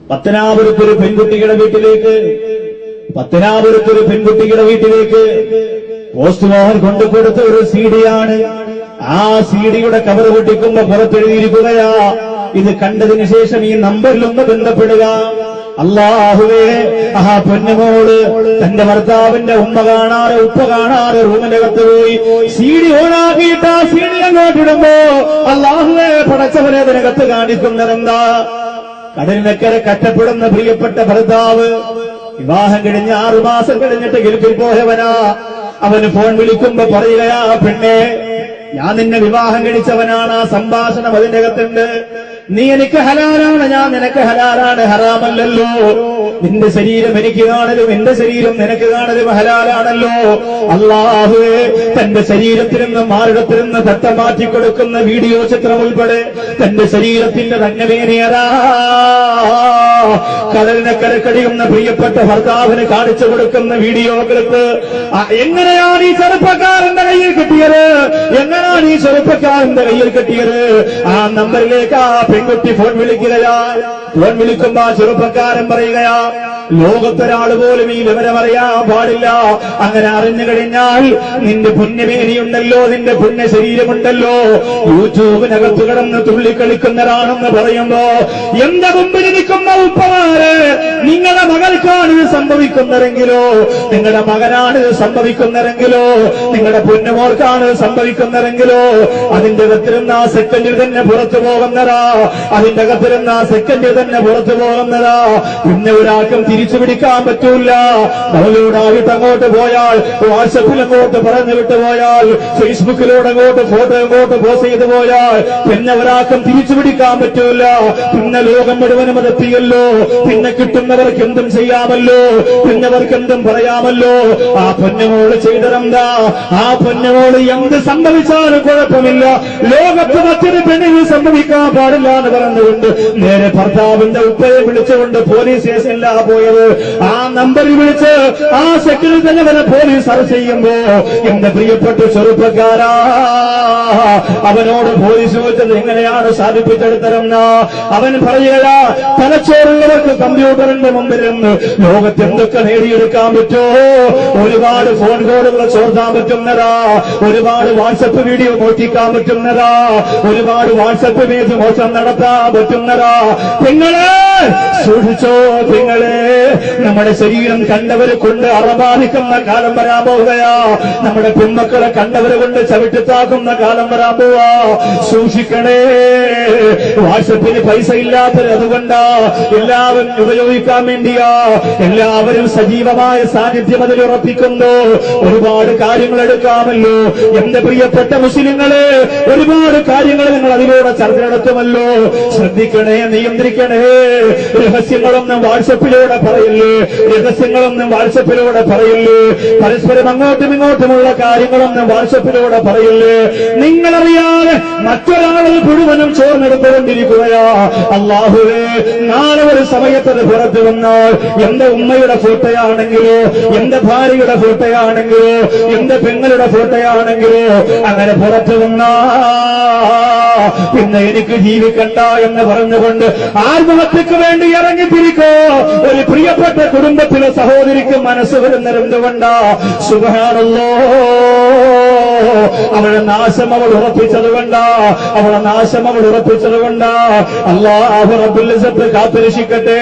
പത്തനാപുരത്തൊരു പെൺകുട്ടിയുടെ വീട്ടിലേക്ക് പോസ്റ്റ്മാൻ കൊണ്ടുകൊടുത്ത ഒരു സീഡിയാണ്. ആ സീഡിയുടെ കവർ പൊട്ടിക്കുമ്പോ പുറത്തെഴുതിയിരിക്കുകയാ, ഇത് കണ്ടതിന് ശേഷം ഈ നമ്പറിലൊന്ന് ബന്ധപ്പെടുക. അല്ലാഹുവേ, ആ പൊന്നുമോള് തന്റെ ഭർത്താവിന്റെ ഉമ്മ കാണാതെ ഉപ്പ കാണാതെ റൂമിനകത്ത് പോയി സീഡി ഓണാക്കിയിട്ട് ആ സീഡി അങ്ങോട്ടിടുമ്പോ അല്ലാഹുവേ പടച്ചവനെ അതിനകത്ത് കാണിക്കുന്നതെന്താ? കടലിനക്കരെ കഷ്ടപ്പെടുന്ന പ്രിയപ്പെട്ട ഭർത്താവ് വിവാഹം കഴിഞ്ഞ് 6 മാസം കഴിഞ്ഞിട്ട് ഗൾഫിൽ പോയവനാ. അവന് ഫോൺ വിളിക്കുമ്പോ പറയുകയാ, പെണ്ണേ, ഞാൻ നിന്നെ വിവാഹം കഴിച്ചവനാണ്. ആ സംഭാഷണം അതിന്റെ അകത്തുണ്ട്. നീ എനിക്ക് ഹലാലാണ്, ഞാൻ നിനക്ക് ഹലാലാണ്, ഹറാമല്ലല്ലോ. നിന്റെ ശരീരം എനിക്ക് കാണലും എന്റെ ശരീരം നിനക്ക് കാണലും ഹലാലാണല്ലോ. അല്ലാഹുവേ, തന്റെ ശരീരത്തിൽ നിന്ന് മാറിടത്തിൽ നിന്ന് തട്ട മാറ്റിക്കൊടുക്കുന്ന വീഡിയോ ചിത്രം ഉൾപ്പെടെ തന്റെ ശരീരത്തിന്റെ തങ്ങവേനയരാ കടലിനക്കരക്കടിയുന്ന പ്രിയപ്പെട്ട ഭർത്താവിന് കാണിച്ചു കൊടുക്കുന്ന വീഡിയോ ക്ലിപ്പ് എങ്ങനെയാണ് ഈ ചെറുപ്പക്കാരന്റെ കയ്യിൽ കിട്ടിയത്? എങ്ങനെയാണ് ഈ ചെറുപ്പക്കാരന്റെ കയ്യിൽ കിട്ടിയത്? ആ നമ്പറിലേക്ക് ആ പെൺകുട്ടി ഫോൺ വിളിക്കുകയാ. ഫോൺ വിളിക്കുമ്പോ ആ ചെറുപ്പക്കാരൻ പറയുകയാ, ലോകത്തൊരാൾ പോലും ഈ വിവരം അറിയാൻ പാടില്ല. അങ്ങനെ അറിഞ്ഞു കഴിഞ്ഞാൽ നിന്റെ പുണ്യമേനിയുണ്ടല്ലോ, നിന്റെ പുണ്യ ശരീരമുണ്ടല്ലോ, യൂട്യൂബിനകത്ത് കിടന്ന് തുള്ളിക്കളിക്കുന്നതാണെന്ന് പറയുമ്പോ എന്റെ മുമ്പിൽ നിൽക്കുന്ന ഉപ്പമാര്, നിങ്ങളുടെ മകൾക്കാണ് ഇത് സംഭവിക്കുന്നതെങ്കിലോ, നിങ്ങളുടെ മകനാണ് ഇത് സംഭവിക്കുന്നതെങ്കിലോ, നിങ്ങളുടെ പൊന്നുമോർക്കാണ് സംഭവിക്കുന്നതെങ്കിലോ അതിന്റെ അകത്തിരുന്ന ആ സെക്കൻഡിൽ തന്നെ പുറത്തു പോകുന്നതാ. അതിന്റെ അകത്തിരുന്ന ആ സെക്കൻഡിൽ തന്നെ പുറത്തു പോകുന്നതാ. പിന്നെ ഒരാൾക്കും തിരിച്ചു പിടിക്കാൻ പറ്റൂല. ഡൗൺലോഡായിട്ട് അങ്ങോട്ട് പോയാൽ, വാട്സപ്പിൽ അങ്ങോട്ട് പറഞ്ഞു വിട്ടു പോയാൽ, ഫേസ്ബുക്കിലൂടെ അങ്ങോട്ട് ഫോട്ടോ അങ്ങോട്ട് പോസ്റ്റ് ചെയ്തു പോയാൽ പിന്നെ ഒരാൾക്കും തിരിച്ചു പിടിക്കാൻ പറ്റൂല. പിന്നെ ലോകം മുഴുവനും അതെത്തിയല്ലോ. പിന്നെ കിട്ടുന്നവർക്ക് എന്തും ചെയ്യാമല്ലോ, പിന്നവർക്ക് എന്തും പറയാമല്ലോ. ആ പൊന്നുമോള് ചെയ്തതെന്താ? ആ പൊന്നുമോള് എന്ത് സംഭവിച്ചാലും കുഴപ്പമില്ല, ലോകത്ത് മറ്റൊരു പെണ്ണിന് സംഭവിക്കാൻ പാടില്ല എന്ന് പറഞ്ഞുകൊണ്ട് നേരെ ഭർത്താവിന്റെ ഉപ്പയെ വിളിച്ചുകൊണ്ട് പോലീസ് സ്റ്റേഷനിലാ പോയത്. ആ നമ്പറിൽ വിളിച്ച് ആ സെക്കൻഡിൽ തന്നെ വരെ പോലീസ് അറസ്റ്റ് ചെയ്യുമ്പോ എന്റെ പ്രിയപ്പെട്ട ചെറുപ്പക്കാരാ, അവനോട് പോലീസ് ചോദിച്ചത് എങ്ങനെയാണ് സാധിപ്പിച്ചെടുത്തതെന്ന അവൻ പറയുക, തലച്ചോറുള്ളവർക്ക് കമ്പ്യൂട്ടറിന്റെ മുമ്പിൽ നിന്ന് ലോകത്ത് എന്തൊക്കെ നേടിയെടുക്കാൻ പറ്റുമോ, ഒരുപാട് ഫോൺ കോളുകൾ ചോർത്താൻ പറ്റുന്നതാ, ഒരുപാട് വാട്സപ്പ് വീഡിയോ മോഷ്ടിക്കാൻ പറ്റുന്നതാ, ഒരുപാട് വാട്സപ്പ് പേജ് മോശം നടത്താൻ പറ്റുന്നതാ. നിങ്ങളെ സൂക്ഷിച്ചോ, നിങ്ങളെ നമ്മുടെ ശരീരം കണ്ടവരെ കൊണ്ട് അറബാധിക്കുന്ന കാലം വരാൻ പോവുകയാ. നമ്മുടെ പെൺമക്കളെ കണ്ടവരെ കൊണ്ട് ചവിട്ടിത്താക്കുന്ന കാലം വരാൻ പോവാ. സൂക്ഷിക്കണേ. വാട്സപ്പിന് പൈസ ഇല്ലാത്തത് അതുകൊണ്ടാ, എല്ലാവരും ഉപയോഗിക്കാൻ വേണ്ടിയാ. എല്ലാവരും സജീവമായ സാന്നിധ്യം അതിൽ ഉറപ്പിക്കുന്നു. ഒരുപാട് കാര്യങ്ങൾ എടുക്കാമല്ലോ. എന്റെ പ്രിയപ്പെട്ട മുസ്ലിങ്ങളെ, ഒരുപാട് കാര്യങ്ങൾ നിങ്ങൾ അതിലൂടെ ചർച്ച നടത്തുമല്ലോ. ശ്രദ്ധിക്കണേ, നിയന്ത്രിക്കണേ. രഹസ്യങ്ങളൊന്നും വാട്സപ്പിലൂടെ പറയില്ലേ, രഹസ്യങ്ങളൊന്നും വാട്സപ്പിലൂടെ പറയില്ലേ. പരസ്പരം അങ്ങോട്ടും ഇങ്ങോട്ടുമുള്ള കാര്യങ്ങളൊന്നും വാട്സപ്പിലൂടെ പറയില്ലേ. നിങ്ങളറിയാതെ മറ്റൊരാളത് മുഴുവനും ചോർന്നെടുത്തുകൊണ്ടിരിക്കുകയാ. അല്ലാഹുവേ, നാളെ ഒരു സമയത്തത് പുറത്തു വന്നാൽ എന്റെ ഉമ്മയുടെ ഫോട്ടോയാണെങ്കിലോ, എന്റെ ഭാര്യയുടെ ഫോട്ടോയാണെങ്കിലോ, എന്റെ പെങ്ങളുടെ ഫോട്ടോയാണെങ്കിലോ അങ്ങനെ പുറത്തു വന്നാ പിന്നെ എനിക്ക് ജീവിക്കണ്ട എന്ന് പറഞ്ഞുകൊണ്ട് ആത്മഹത്യക്ക് വേണ്ടി ഇറങ്ങിത്തിരിക്കോ ഒരു പ്രിയപ്പെട്ട കുടുംബത്തിലെ സഹോദരിക്ക് മനസ്സ് വരുന്നതെന്തുകൊണ്ടാ? സുബ്ഹാനല്ലാഹ്, അവളുടെ നാശം അവൾ ഉറപ്പിച്ചതുകൊണ്ടാ, അവളുടെ നാശം അവൾ ഉറപ്പിച്ചതുകൊണ്ടാ. അല്ലാഹു റബ്ബുൽ ഇസ്സത്ത് കാത്തുരക്ഷിക്കട്ടെ.